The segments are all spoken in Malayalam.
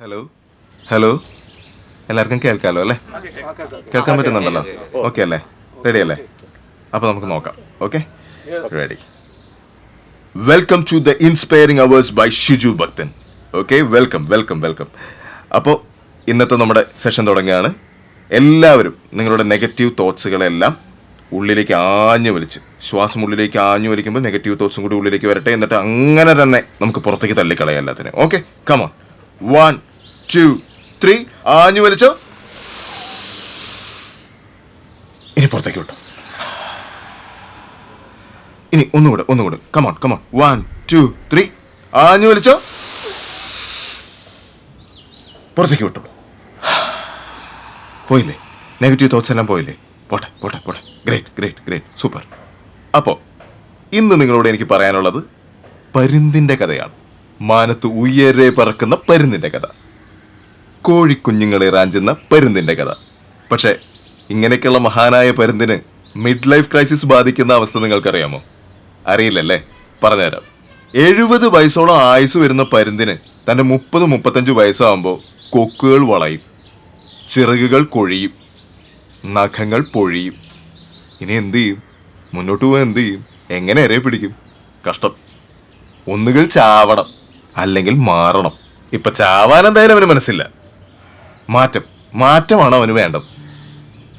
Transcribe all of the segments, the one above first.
ഹലോ ഹലോ എല്ലാവർക്കും കേൾക്കാമല്ലോ അല്ലേ? കേൾക്കാൻ പറ്റുന്നുണ്ടല്ലോ? ഓക്കെ അല്ലേ? റെഡി അല്ലേ? അപ്പോൾ നമുക്ക് നോക്കാം. Okay, ready. Welcome to the inspiring hours by Shiju Bhakthan. Okay, welcome welcome welcome. അപ്പോൾ ഇന്നത്തെ നമ്മുടെ സെഷൻ തുടങ്ങുകയാണ്. എല്ലാവരും നിങ്ങളുടെ നെഗറ്റീവ് തോട്ട്സുകളെല്ലാം ഉള്ളിലേക്ക് ആഞ്ഞു വലിച്ച്, ശ്വാസം ഉള്ളിലേക്ക് ആഞ്ഞു വലിക്കുമ്പോൾ നെഗറ്റീവ് തോട്ട്സും കൂടി ഉള്ളിലേക്ക് വരട്ടെ. എന്നിട്ട് അങ്ങനെ തന്നെ നമുക്ക് പുറത്തേക്ക് തള്ളിക്കളയാം എല്ലാത്തിനും. Okay, come on. 1 2 3 ആഞ്ഞു വലിച്ചോ. ഇനി പുറത്തേക്ക് വിട്ടോ. ഇനി ഒന്നുകൂടെ കമോൺ 1 2 3 ആഞ്ഞു വലിച്ചോ. പുറത്തേക്ക് വിട്ടോ. പോയില്ലേ? നെഗറ്റീവ് തോട്ട്സ് എല്ലാം പോയില്ലേ? പോട്ടെ. Great super. അപ്പോൾ ഇന്ന് നിങ്ങളോട് എനിക്ക് പറയാനുള്ളത് പരുന്തിൻ്റെ കഥയാണ്. മാനത്ത് ഉയരെ പറക്കുന്ന പരുന്തിൻ്റെ കഥ, കോഴിക്കുഞ്ഞുങ്ങളെ റാഞ്ചുന്ന പരുന്തിൻ്റെ കഥ. പക്ഷേ ഇങ്ങനെയൊക്കെയുള്ള മഹാനായ പരുന്തിന് മിഡ് ലൈഫ് ക്രൈസിസ് ബാധിക്കുന്ന അവസ്ഥ നിങ്ങൾക്കറിയാമോ? അറിയില്ലല്ലേ? പറഞ്ഞുതരാം. 70 വയസ്സോളം ആയുസ് വരുന്ന പരുന്തിന് തൻ്റെ 30-35 വയസ്സാകുമ്പോൾ കൊക്കുകൾ വളയും, ചിറകുകൾ കൊഴിയും, നഖങ്ങൾ പൊഴിയും. ഇനി എന്ത് ചെയ്യും? മുന്നോട്ട് പോകാൻ എന്ത് ചെയ്യും? എങ്ങനെ ഇരയെ പിടിക്കും? കഷ്ടം. ഒന്നുകിൽ ചാവണം, അല്ലെങ്കിൽ മാറണം. ഇപ്പൊ ചാവാൻ എന്തായാലും അവന് മനസ്സില്ല. മാറ്റമാണ് അവന് വേണ്ടത്.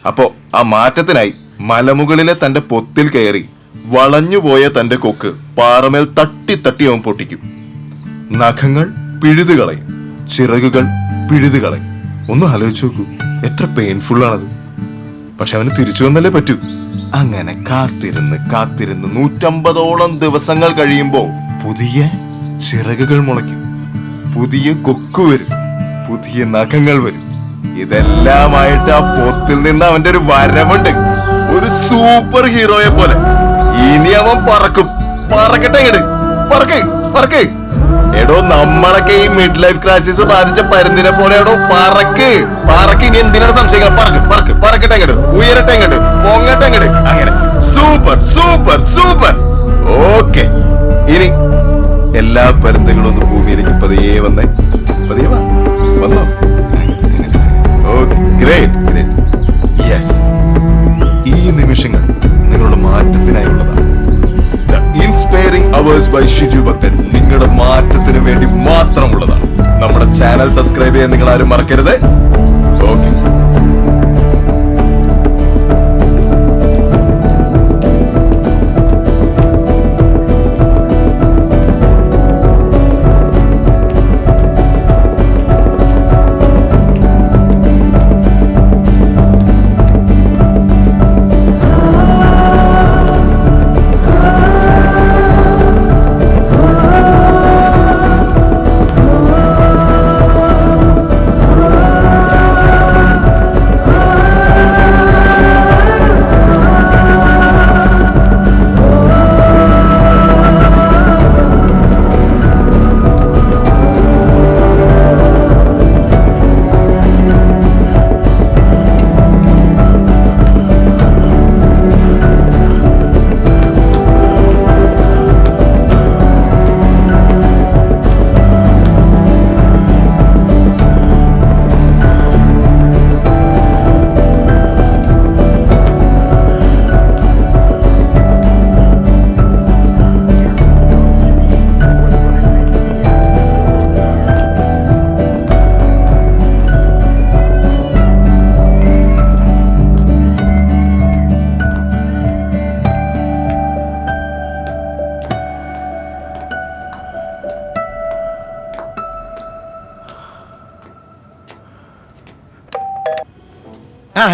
അപ്പോ ആ മാറ്റത്തിനായി മലമുകളിലെ തന്റെ പൊത്തിൽ കയറി വളഞ്ഞുപോയ തന്റെ കൊക്ക് പാറമേൽ തട്ടി അവൻ പൊട്ടിക്കും. നഖങ്ങൾ പിഴുതുകളയും, ചിറകുകൾ പിഴുതുകളയും. ഒന്ന് ആലോചിച്ച് നോക്കൂ, എത്ര പെയിൻഫുൾ ആണത്. പക്ഷെ അവന് തിരിച്ചു വന്നല്ലേ പറ്റൂ. അങ്ങനെ കാത്തിരുന്ന് 150ഓളം ദിവസങ്ങൾ കഴിയുമ്പോ പുതിയ ചിറകുകൾ മുളയ്ക്കും, പുതിയ കൊക്ക് വരും, പുതിയ നഖങ്ങൾ വരും. ഇതെല്ലാമായിട്ട് ആ പോത്തിൽ നിന്ന് അവന്റെ ഒരു വരവുണ്ട്, ഒരു സൂപ്പർ ഹീറോയെ പോലെ. ഇനി അവൻ പറക്കട്ടെ. പറക്ക്. എടോ, നമ്മളൊക്കെ ഈ മിഡ് ലൈഫ് ക്രൈസിസ് ബാധിച്ച പരുന്തിനെ പോലെ എടോ പറക്ക്. ഇനി എന്തിനാണ് സംശയിക്കണം? പറക്കട്ടെ അങ്ങോട്ട്, ഉയരട്ടെ അങ്ങോട്ട്, പൊങ്ങട്ടെ അങ്ങോട്ട്. അങ്ങനെ സൂപ്പർ. ഓക്കെ, ഇനി എല്ലാ പരുന്തുകളും ഒന്ന് ഭൂമിയിലേക്ക് പതിയെ വന്നോ. Okay, great. യെസ്, ഈ നിമിഷങ്ങൾ നിങ്ങളുടെ മാറ്റത്തിനായുള്ളതാണ്. ഇൻസ്പയറിംഗ് അവേഴ്സ് ബൈ ഷിജു ഭക്തൻ നിങ്ങളുടെ മാറ്റത്തിന് വേണ്ടി മാത്രമുള്ളതാണ്. നമ്മുടെ ചാനൽ സബ്സ്ക്രൈബ് ചെയ്യാൻ നിങ്ങൾ ആരും മറക്കരുത്. ഓക്കെ.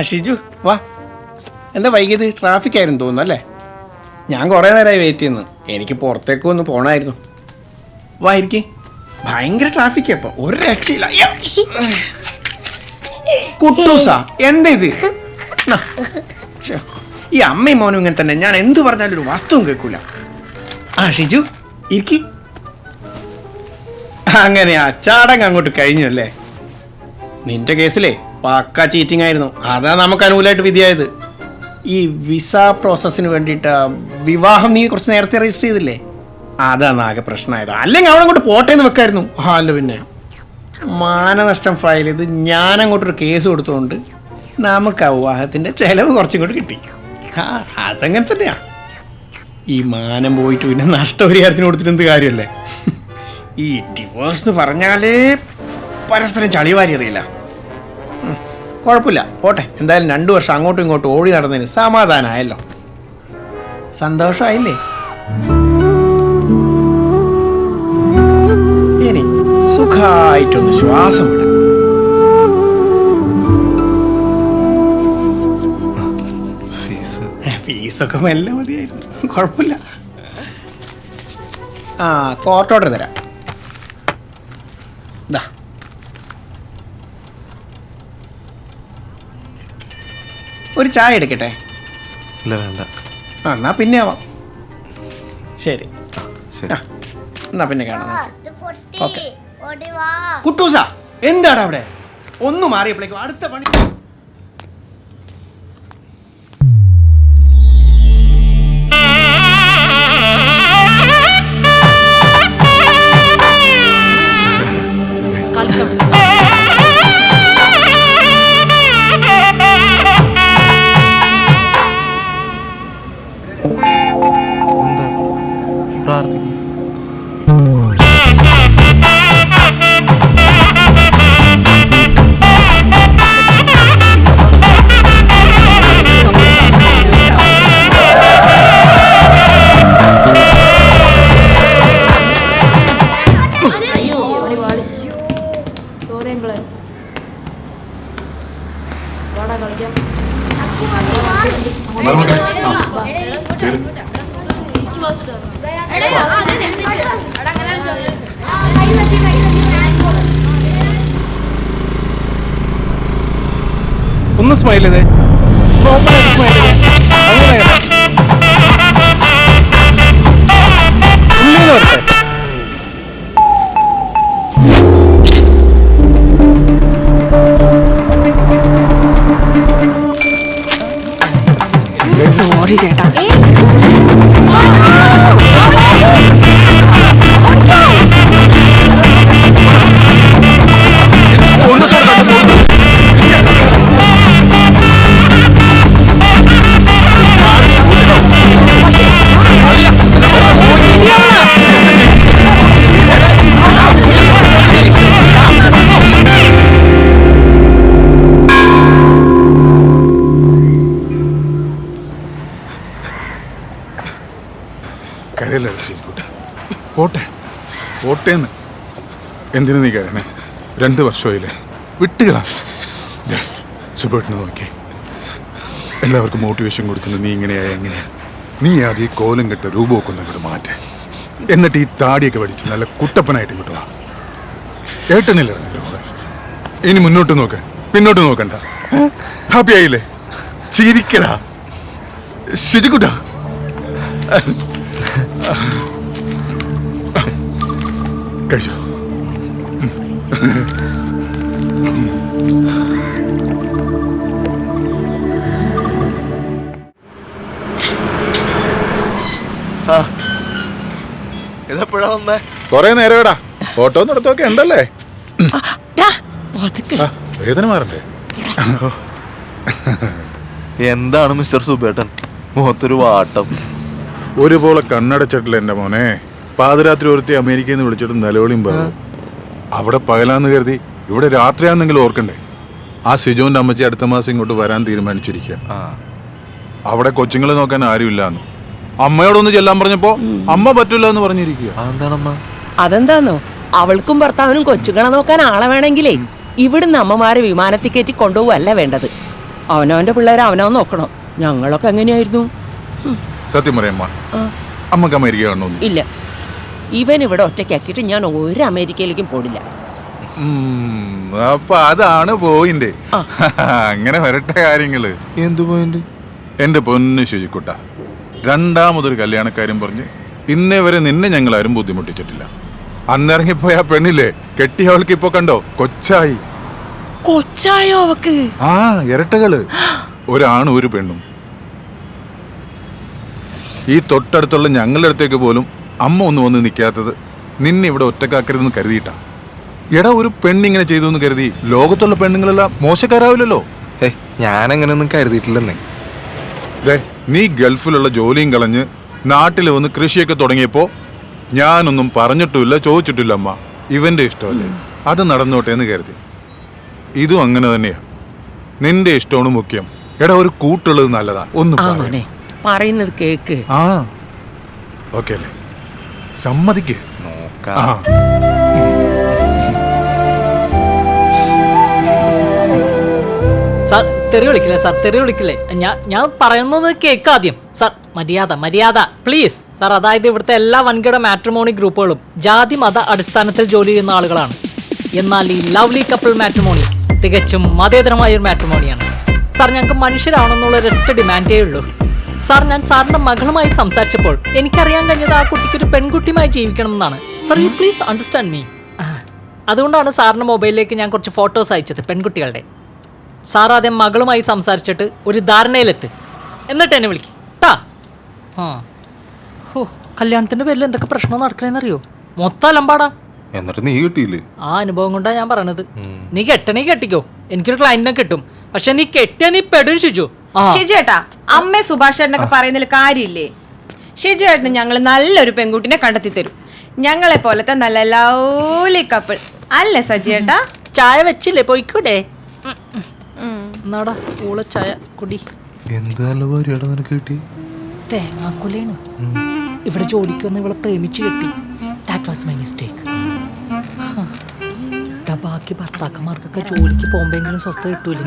ഷിജു വാ. എന്താ വൈകിയത്? ട്രാഫിക് ആയിരുന്നു തോന്നുന്നു അല്ലേ? ഞാൻ കുറേ നേരമായി വെയിറ്റ് ചെയ്യുന്നു. എനിക്ക് പുറത്തേക്ക് ഒന്ന് പോകണമായിരുന്നു. വാ ഇരിക്കേ. ഭയങ്കര ട്രാഫിക് അപ്പോൾ ഒരു രക്ഷയില്ല. കുട്ടൂസാ, എന്താ ഇത്? ഈ അമ്മയും മോനും ഇങ്ങനെ തന്നെ. ഞാൻ എന്ത് പറഞ്ഞാലും ഒരു വസ്തുവും കേൾക്കൂല. ഷിജു ഇരിക്കി. അങ്ങനെയാ, ചാടങ്ങ് അങ്ങോട്ട് കഴിഞ്ഞു അല്ലേ? നിന്റെ കേസിലേ പക്ക ചീറ്റിംഗ് ആയിരുന്നു. അതാ നമുക്ക് അനുകൂലമായിട്ട് വിധിയായത്. ഈ വിസ പ്രോസസ്സിന് വേണ്ടിയിട്ട് വിവാഹം നീ കുറച്ച് നേരത്തെ രജിസ്റ്റർ ചെയ്തില്ലേ? അതാണ് ആകെ പ്രശ്നമായത്. അല്ലെങ്കിൽ അവിടെ അങ്ങോട്ട് പോട്ടെ എന്ന് വെക്കായിരുന്നു. അല്ല പിന്നെ മാനനഷ്ടം ഫയൽ ചെയ്ത് ഞാനങ്ങോട്ടൊരു കേസ് കൊടുത്തുകൊണ്ട് നമുക്ക് ആ വിവാഹത്തിൻ്റെ ചിലവ് കുറച്ചും കൂടി കിട്ടി. ആ അതങ്ങനെ തന്നെയാ. ഈ മാനം പോയിട്ട് പിന്നെ നഷ്ടപരിഹാരത്തിന് കൊടുത്തിട്ട് എന്ത് കാര്യമല്ലേ? ഈ ഡിവോഴ്സ് എന്ന് പറഞ്ഞാൽ പരസ്പരം ചളിവാരി അറിയില്ല. കുഴപ്പമില്ല, പോട്ടെ. എന്തായാലും 2 വർഷം അങ്ങോട്ടും ഇങ്ങോട്ടും ഓടി നടന്നതിന് സമാധാനമായല്ലോ, സന്തോഷമായില്ലേ? ഇനി സുഖമായിട്ടൊന്ന് ശ്വാസം വിടാം. ഫീസൊക്കെ മെല്ലെ മതിയായിരുന്നു, കുഴപ്പമില്ല. ആ കോർട്ട് ഓർഡർ തരാം. ദാ ഒരു ചായ എടുക്കട്ടെ? ഇല്ല വേണ്ട. ആ എന്നാ പിന്നെ ആവാം. ശരി ശരി. ആ എന്നാ പിന്നെ കാണാം. ഓക്കെ. ഓടി വാ. കുട്ടൂസ എന്താണ് അവിടെ? ഒന്ന് മാറിയപ്പോഴേക്കും അടുത്ത പണി. എന്താ പ്രാർത്ഥിക്കും? ഒന്ന് സ്മൈൽ ചെയ്തേ, സ്മൈൽ ചെയ്തേ. അങ്ങനെ ഉള്ളിൽ വരട്ടെ. സോറി ചേട്ടാ. കരയല്ലേ പോട്ടെ പോട്ടേന്ന്. എന്തിനു നീ കരയണേ? 2 വർഷമായില്ലേ, വിട്ടുകളാ. സുബേട്ടിനെ നോക്കി എല്ലാവർക്കും മോട്ടിവേഷൻ കൊടുക്കുന്ന നീ ഇങ്ങനെയായ എങ്ങനെയാ? നീ ആദ്യം കോലം കെട്ട രൂപമൊക്കെ ഒന്ന് ഇങ്ങോട്ട് മാറ്റേ, എന്നിട്ട് ഈ താടിയൊക്കെ പഠിച്ച് നല്ല കുട്ടപ്പനായിട്ട് ഇങ്ങോട്ട് വാ. ഏട്ടനില്ല എൻ്റെ കൂടെ. ഇനി മുന്നോട്ട് നോക്ക്, പിന്നോട്ട് നോക്കണ്ട. ഹാപ്പി ആയില്ലേ? ചിരിക്കടാ ഷിജിക്കുട്ടാ. കഴിച്ചോ? ഇതെപ്പോഴാ വന്നേ? കൊറേ നേരമേടാ, ഫോട്ടോ നടത്തൊക്കെ ഉണ്ടല്ലേ. വേദന മാറണ്ടേ? എന്താണ് മിസ്റ്റർ സുബേട്ടൻ മുഖത്തൊരു വാട്ടം? ഒരുപോലെ കണ്ണടച്ചിട്ടില്ല എൻ്റെ മോനെ. പാതിരാത്രി ഒരുത്തി അമേരിക്കയിൽ നിന്ന് വിളിച്ചിട്ട് നിലവിളിയും പറഞ്ഞു. അവിടെ പകലാന്ന് കരുതി ഇവിടെ രാത്രിയാണെന്നെങ്കിലും ഓർക്കണ്ടേ. ആ സിജോന്റെ അമ്മച്ചി അടുത്ത മാസം ഇങ്ങോട്ട് വരാൻ തീരുമാനിച്ചിരിക്കുക. അവിടെ കൊച്ചുങ്ങളെ നോക്കാൻ ആരുമില്ലാന്ന്. അമ്മയോടൊന്ന് ചെല്ലാൻ പറഞ്ഞപ്പോ അമ്മ പറ്റില്ല എന്ന് പറഞ്ഞിരിക്കുക. അതെന്താന്നോ, അവൾക്കും ഭർത്താവിനും കൊച്ചുകളെ നോക്കാൻ ആളെ വേണമെങ്കിലേ ഇവിടുന്ന് അമ്മമാരെ വിമാനത്തിൽ കയറ്റി കൊണ്ടുപോവല്ല വേണ്ടത്. അവനവന്റെ പിള്ളേരെ അവനവൻ നോക്കണം. ഞങ്ങളൊക്കെ എങ്ങനെയായിരുന്നു? സത്യം പറയാമ്മ, അമ്മക്ക് അമേരിക്ക കാണണമെന്ന് ഇല്ല. ഇവൻ ഇവിടെ ഒറ്റയ്ക്കാക്കിയിട്ട് ഞാൻ ഒരു അമേരിക്കയിലേക്കും പോടില്ല. അപ്പൊ അതാണ് പോയിന്റ്. അങ്ങനെ വരട്ടെ കാര്യങ്ങള്. എന്ത് പോയിന്റ്? എന്റെ പൊന്ന് ശുചിക്കുട്ട, രണ്ടാമതൊരു കല്യാണക്കാരും പറഞ്ഞ് ഇന്നേ വരെ നിന്നെ ഞങ്ങളാരും ബുദ്ധിമുട്ടിച്ചിട്ടില്ല. അന്നിറങ്ങിപ്പോയ പെണ്ണില്ലേ, കെട്ടിയവൾക്ക് ഇപ്പൊ കണ്ടോ കൊച്ചായി. കൊച്ചായോ അവക്ക്? ആ ഇരട്ടകള്, ഒരാണും ഒരു പെണ്ണും. ഈ തൊട്ടടുത്തുള്ള ഞങ്ങളുടെ അടുത്തേക്ക് പോലും അമ്മ ഒന്ന് വന്ന് നിൽക്കാത്തത് നിന്നെ ഇവിടെ ഒറ്റക്കാക്കരുതെന്ന് കരുതിയിട്ടാ. എടാ ഒരു പെണ്ണിങ്ങനെ ചെയ്തു എന്ന് കരുതി ലോകത്തുള്ള പെണ്ണുങ്ങളെല്ലാം മോശക്കാരാവില്ലല്ലോ. ഞാനങ്ങനെയൊന്നും കരുതിയിട്ടില്ലെന്നേ. ദേ, നീ ഗൾഫിലുള്ള ജോലിയും കളഞ്ഞ് നാട്ടിൽ വന്ന് കൃഷിയൊക്കെ തുടങ്ങിയപ്പോ ഞാനൊന്നും പറഞ്ഞിട്ടില്ല, ചോദിച്ചിട്ടില്ല. അമ്മ ഇവന്റെ ഇഷ്ടമല്ലേ, അത് നടന്നോട്ടെ എന്ന് കരുതി. ഇതും അങ്ങനെ തന്നെയാ. നിന്റെ ഇഷ്ടമാണ് മുഖ്യം. എടാ ഒരു കൂട്ടുള്ളത് നല്ലതാ. ഒന്ന് മോനെ പറയുന്നത് കേക്ക്. ആ ഓക്കെ അല്ലേ, സമ്മതിക്ക്. നോക്കാം. ആ സാർ തെറി വിളിക്കില്ലേ സാർ, തെറി വിളിക്കില്ലേ? ഞാൻ പറയുന്നത് കേക്ക് ആദ്യം. സാർ മര്യാദ പ്ലീസ് സാർ. അതായത് ഇവിടുത്തെ എല്ലാ വൻകിട മാട്രിമോണി ഗ്രൂപ്പുകളും ജാതി മത അടിസ്ഥാനത്തിൽ ജോലി ചെയ്യുന്ന ആളുകളാണ്. എന്നാൽ ഈ ലവ്ലി കപ്പിൾ മാട്രിമോണി തികച്ചും മതേതരമായ ഒരു മാട്രിമോണിയാണ് സാർ. ഞങ്ങൾക്ക് മനുഷ്യരാണെന്നുള്ള ഒരൊറ്റ ഡിമാൻഡേ ഉള്ളൂ സാർ. ഞാൻ സാറിന്റെ മകളുമായി സംസാരിച്ചപ്പോൾ എനിക്കറിയാൻ കഴിഞ്ഞത് ആ കുട്ടിക്ക് ഒരു പെൺകുട്ടിയുമായി ജീവിക്കണം എന്നാണ് sir. You please understand me. അതുകൊണ്ടാണ് സാറിന്റെ മൊബൈലിലേക്ക് ഞാൻ കുറച്ച് ഫോട്ടോസ് അയച്ചത് പെൺകുട്ടികളുടെ. സാർ ആദ്യം മകളുമായി സംസാരിച്ചിട്ട് ഒരു ധാരണയിലെത്ത്, എന്നിട്ട് എന്നെ വിളിക്കും ട്ടാ. ആ ഓ, കല്യാണത്തിന്റെ പേരിൽ എന്തൊക്കെ പ്രശ്നം നടക്കണേന്നറിയോ? മൊത്തം അലമ്പാടാ. എന്നിട്ട് നീ കിട്ടിയില്ലേ? ആ അനുഭവം കൊണ്ടാ ഞാൻ പറയണത്. നീ കെട്ടണേ കെട്ടിക്കോ, എനിക്കൊരു ക്ലയന്റിനെ കിട്ടും. പക്ഷെ നീ കെട്ടിയാ നീ പെടും ഷിജു. ഷിജു ഏട്ടാ, അമ്മേ സുഭാഷ് ചേട്ടനൊക്കെ പറയുന്നതിൽ കാര്യമില്ലേ? ഷിജു ഏട്ടന് ഞങ്ങൾ നല്ലൊരു പെൺകുട്ടിനെ കണ്ടെത്തി തരും. ഞങ്ങളെ പോലത്തെ നല്ല ലൗലി കപ്പിൾ അല്ലേ സജി ഏട്ടാ? ചായ വെച്ചില്ലേ? പോയിക്കൂടെ? എന്നാടാ പൂള ചായ കുടി. എന്ത് നല്ല ഭാര്യയാടാ നിനക്ക് കിട്ടി. തേങ്ങാക്കൊല്ലേണു. ഇവിടെ ജോലിക്ക് വന്ന് ഇവളെ പ്രേമിച്ച് കെട്ടി. That was my mistake. ബാക്കി ഭർത്താക്കന്മാർക്കൊക്കെ ജോലിക്ക് പോകുമ്പോഴെങ്കിലും സ്വസ്ഥത കിട്ടൂലേ?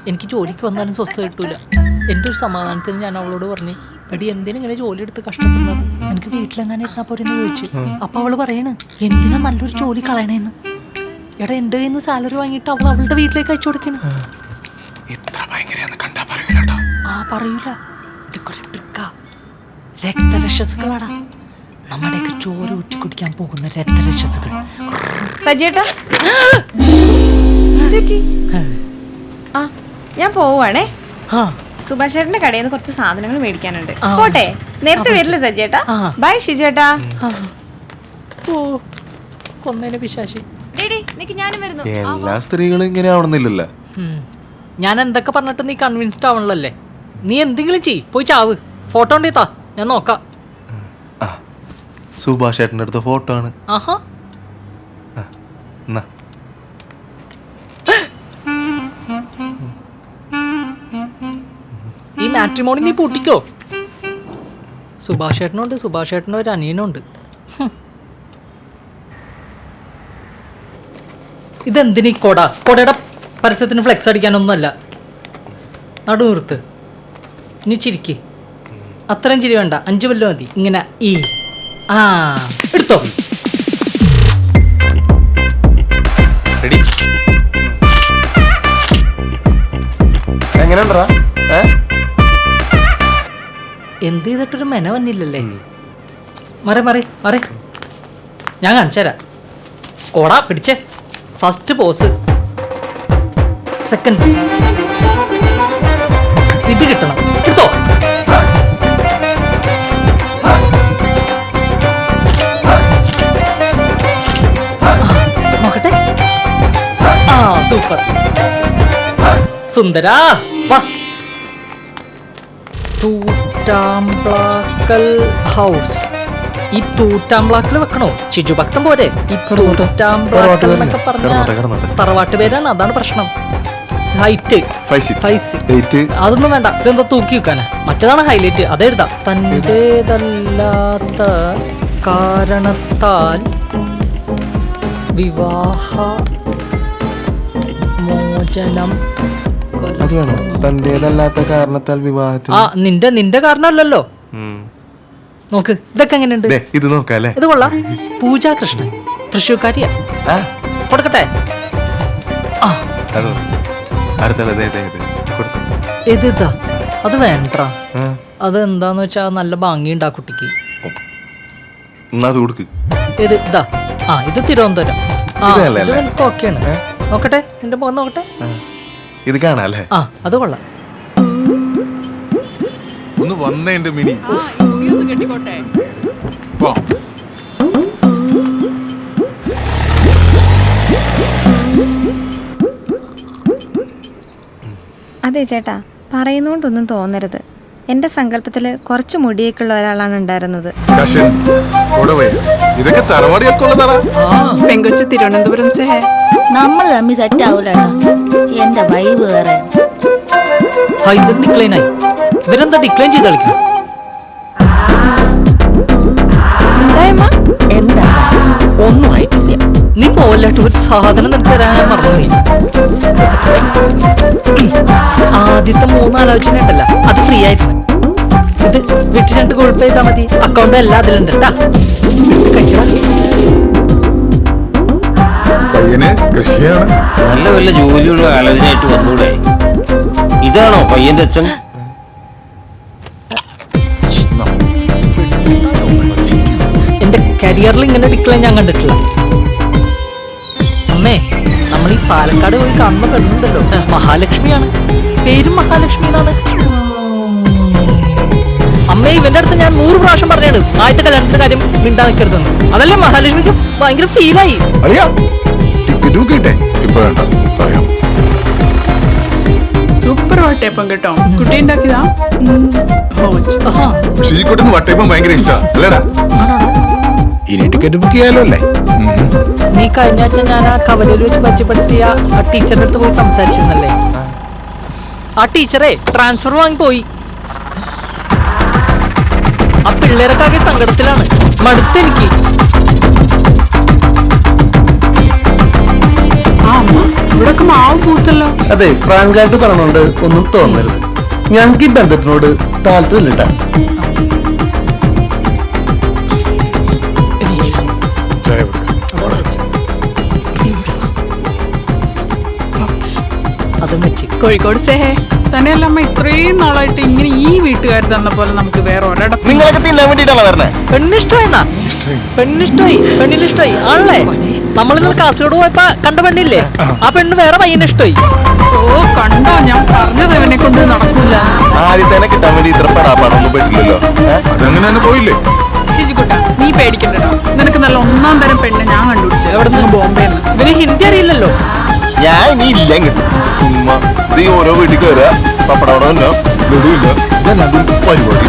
എനിക്ക് ജോലിക്ക് വന്നാലും സ്വസ്ഥത കിട്ടൂല. എൻ്റെ ഒരു സമാധാനത്തിന് ഞാൻ അവളോട് പറഞ്ഞു, എടി എന്തിനാ ഇങ്ങനെ ജോലി എടുത്ത് കഷ്ടപ്പെടുന്നത്, എനിക്ക് വീട്ടിലെങ്ങനെ എത്താൻ പോരെന്ന് ചോദിച്ചു. അപ്പൊ അവള് പറയണ്, എന്തിനാ നല്ലൊരു ജോലി കളയണേന്ന്. എടാ എൻ്റെ കയ്യിൽ നിന്ന് സാലറി വാങ്ങിയിട്ട് അവൾ അവളുടെ വീട്ടിലേക്ക് അയച്ചു കൊടുക്കണം. ഇത്ര ഭയങ്കര കണ്ടാ പറയൂലട്ടാ. ആ പറയൂല. ഇതൊക്കെ ഒരു ട്രിക്കാ. രക്തരക്ഷസുകളാടാ, നമ്മുടെയൊക്കെ ചോര ഊറ്റി കുടിക്കാൻ പോകുന്ന രക്തരക്ഷസുകൾ. സജി ഏട്ടാ, ആ ഞാൻ പോവാണേ. സുഭാഷ് ചേട്ടന്റെ കടയിൽ നിന്ന് കുറച്ച് സാധനങ്ങൾ മേടിക്കാനുണ്ട്. പോട്ടെ, നേരത്തെ വരില്ല സജി ഏട്ടാ. ബൈ ഷിജു ഏട്ടാ. ഓ കൊന്നേനെ പിശാശി. ഞാനും വരുന്നു. എല്ലാ സ്ത്രീകളും ഇങ്ങനെ ആവണമെന്നില്ലല്ലോ. ഞാൻ എന്തൊക്കെ പറഞ്ഞിട്ട് നീ കൺവിൻസ്ഡ് ആവണല്ലേ? നീ എന്തെങ്കിലും ചെയ്, പോയി ചാവ്. ഫോട്ടോ ഉണ്ടേത്താ, ഞാൻ നോക്കാം. സുഭാഷ് ചേട്ടൻ്റെ അടുത്ത ഫോട്ടോ ആണ്. ആഹാ, എന്നാ ഈ മാട്രിമോണി നീ പൂട്ടിക്കോ. സുഭാഷ് ചേട്ടനുണ്ട്, സുഭാഷ് ചേട്ടൻ്റെ ഒരു അനിയനുണ്ട്. ഇതെന്തിനീ കൊടയുടെ പരസ്യത്തിന് ഫ്ലെക്സ് അടിക്കാനൊന്നുമല്ല. നടു നിർത്ത്. ഇനി ചിരിക്ക്. അത്രയും ചിരി വേണ്ട, 5 വല്ലതും മതി. ഇങ്ങനെ ഈ ആ എടുത്തോ. റെഡി? എങ്ങനെയുണ്ടാ? എന്ത് ചെയ്തിട്ടൊരു മെന വന്നില്ലല്ലേ? മറി മറി മറി, ഞാൻ കാണിച്ചുതരാം. കോടാ പിടിച്ചേ. ഫസ്റ്റ് പോസ്, സെക്കൻഡ് പോസ്, ഇത് കിട്ടണം. എടുത്തോ. നോക്കട്ടെ. ആ സൂപ്പർ. സുന്ദരാ വാ. തൂറ്റാംബ്ലാക്കൽ ഹൗസ്. ഈ തൂറ്റാംബ്ലാക്കിൽ വെക്കണോ? ഷിജു ഭക്തം പോരെ? ഈ തൂറ്റാംബ്ലാക്കൽ എന്നൊക്കെ പറഞ്ഞ തറവാട്ട് പേരാണ്, അതാണ് പ്രശ്നം. ഹൈറ്റ് 5'6", അതൊന്നും വേണ്ട. ഇതെന്താ തൂക്കി വെക്കാനാ? മറ്റേതാണ് ഹൈലൈറ്റ്, അതെഴുതാം. തന്റേതല്ലാത്ത കാരണത്താൽ വിവാഹ മോചനം. തന്റേതല്ലാത്ത കാരണത്താൽ വിവാഹത്തിൽ. ആ നിന്റെ കാരണമല്ലല്ലോ. നോക്ക്, ഇതൊക്കെ എങ്ങനെയുണ്ട്? ഇത് നോക്കാല്ലേ? ഇത് കൊള്ളാം. പൂജാ കൃഷ്ണൻ, തൃശ്ശൂർക്കാരിയാ. കൊടുക്കട്ടെ. ആ ഇതാ, അത് വേണ്ട. അതെന്താന്ന് വെച്ചാ നല്ല ഭംഗിയുണ്ട് ആ കുട്ടിക്ക്. ഇത് ഇതാ. ആ ഇത് തിരുവനന്തപുരം. ആ ഇത് എനിക്ക് ഓക്കെയാണ്. നോക്കട്ടെ, നിന്റെ മുഖം നോക്കട്ടെ. ഇത് കാണാല്ലേ? ആ അത് കൊള്ളാം. ഒന്ന് വന്നേ എന്റെ മിനി. കെട്ടിക്കോട്ടെ. അതെ ചേട്ടാ, പറയുന്നോണ്ടൊന്നും തോന്നരുത്. എന്റെ സങ്കല്പത്തില് കുറച്ച് മുടിയൊക്കെയുള്ള ഒരാളാണ് ഉണ്ടായിരുന്നത്. കഷൻ, ഇവിടെ പോയി. ഇതൊക്കെ തറവാടിയൊക്കെ ഉള്ളതാടാ. പെങ്കൊച്ച് തിരുവനന്തപുരം സേ ഹേ. നമ്മൾ തമ്മിൽ സെറ്റ് ആവൂലട്ടോ. എന്റെ വൈബ് വേറെ. ഇത് ഡിക്ലൈൻ ആയി. ഇവരെന്താ ഡിക്ലൈൻ ചെയ്ത് കളിക്കണം? എന്താ ഒന്നും ആയിട്ടില്ല. നീ പോലട്ട് ഒരു സാധനം നിനക്ക് തരാൻ ഞാൻ മറന്നുപോയി. ആദ്യത്തെ 3 ആലോചന ഉണ്ടല്ലോ, അത് ഫ്രീ ആയിരുന്നു. ഇത് വീട്ടിൽ ചെന്നിട്ട് ഗൂഗിൾ പേ ചെയ്താൽ മതി. അക്കൗണ്ട് എല്ലാം അതിലുണ്ട് കേട്ടാ. പയ്യന് കൃഷിയാണ്. നല്ല വല്ല ജോലിയുള്ള ആലോചനയായിട്ട് വന്നൂടെ? ഇതാണോ പയ്യന്റെ അച്ഛൻ? എന്റെ കരിയറിൽ ഇങ്ങനെ ഡിക്ലൈൻ ഞാൻ കണ്ടിട്ടില്ല. അമ്മേ, നമ്മൾ ഈ പാലക്കാട് പോയി കാണുന്ന പെണ്ണുണ്ടല്ലോ, മഹാലക്ഷ്മിയാണ്. പേരും മഹാലക്ഷ്മി എന്നാണ്. അമ്മേ, ഇവന്റെ അടുത്ത് ഞാൻ 100 പ്രാവശ്യം പറഞ്ഞാണ് ആദ്യത്തെ കല്യാണത്തിന്റെ കാര്യം മിണ്ടാ നിൽക്കരുതെന്ന്. അതല്ലേ മഹാലക്ഷ്മിക്ക് ഭയങ്കര ഫീലായി. അറിയാം, ടിക്കറ്റ് ബുക്ക് ചെയ്യട്ടെ. ഇപ്പൊ വേണ്ട, പറയാം. സൂപ്പർ വട്ടയപ്പം കേട്ടോ. കുട്ടി ഉണ്ടാക്കിയതാ. ആഹാ. ഷീക്കോട്ടിന് വട്ടയപ്പം ഭയങ്കര ഇഷ്ടമാണ് അല്ലേടാ? ഇനി ടിക്കറ്റ് ബുക്ക് ചെയ്യാലോ അല്ലേ? നീ കഴിഞ്ഞ ആഴ്ച ഞാൻ ആ കവലയിൽ വെച്ച് പരിചയപ്പെടുത്തിയ ആ ടീച്ചറിന്റെ അടുത്ത് പോയി സംസാരിച്ചിരുന്നല്ലേ? ആ ടീച്ചറെ ട്രാൻസ്ഫർ വാങ്ങി പോയി. ആ പിള്ളേരൊക്കെ ആകെ സങ്കടത്തിലാണ്. മടുത്തെനിക്ക്. ആ അമ്മ, ഇവിടൊക്കെ മാവ് പൂത്തല്ലോ. അതെ, ഫ്രാങ്കായിട്ട് പറഞ്ഞോണ്ട് ഒന്നും തോന്നരുത്. ഞങ്ങൾക്ക് ഈ ബന്ധത്തിനോട് താല്പര്യമില്ല. ചായ വെക്ക്. അതും വെച്ച് കോഴിക്കോട് സേ ഹേ. തന്നെയല്ല അമ്മ, ഇത്രയും നാളായിട്ട് ഇങ്ങനെ ഈ വീട്ടുകാർ തന്ന പോലെ നമുക്ക് വേറെ ഒരിടത്ത്. നിങ്ങളൊക്കെ തിന്നാൻ വേണ്ടിട്ടാണോ വരണേ? പെണ്ണിഷ്ടായിന്നാ? പെണ്ണിഷ്ടായി, പെണ്ണിനിഷ്ടായി ആണല്ലേ? നമ്മൾ ഇന്നലെ കാസർഗോഡ് പോയപ്പോ കണ്ട പെണ്ണില്ലേ, ആ പെണ്ണ് വേറെ പയ്യനെ ഇഷ്ടായി. ഓ കണ്ടോ, ഞാൻ പറഞ്ഞത് ഇവനെ കൊണ്ട് നടക്കൂല. ആദ്യത്തെ കിട്ടാൻ വേണ്ടി ഇത്ര പെടാപ്പാടൊന്നും പറ്റില്ലല്ലോ. അതങ്ങനെ തന്നെ പോയില്ലേ? ശിശുക്കുട്ട, നീ പേടിക്കണ്ടോ. നിനക്ക് നല്ല 1-ാം തരം പെണ്ണ് ഞാൻ കണ്ടുപിടിച്ചു. എവിടെ നിന്ന്? ബോംബെന്ന്. ഇവന് ഹിന്ദി അറിയില്ലല്ലോ. ഞാൻ ഇനി ഇല്ല ഇങ്ങോട്ട്. ചുമ്മാ ഇത് ഓരോ വീട്ടിൽ കയറുക, പപ്പടവിടെ തന്നെ ലഡുവില്ല. പരിപാടി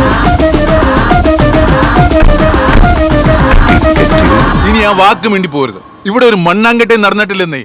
ഇനി ആ വാക്ക് വേണ്ടി പോരുത്. ഇവിടെ ഒരു മണ്ണാങ്കട്ടെ നടന്നിട്ടില്ലെന്നേ.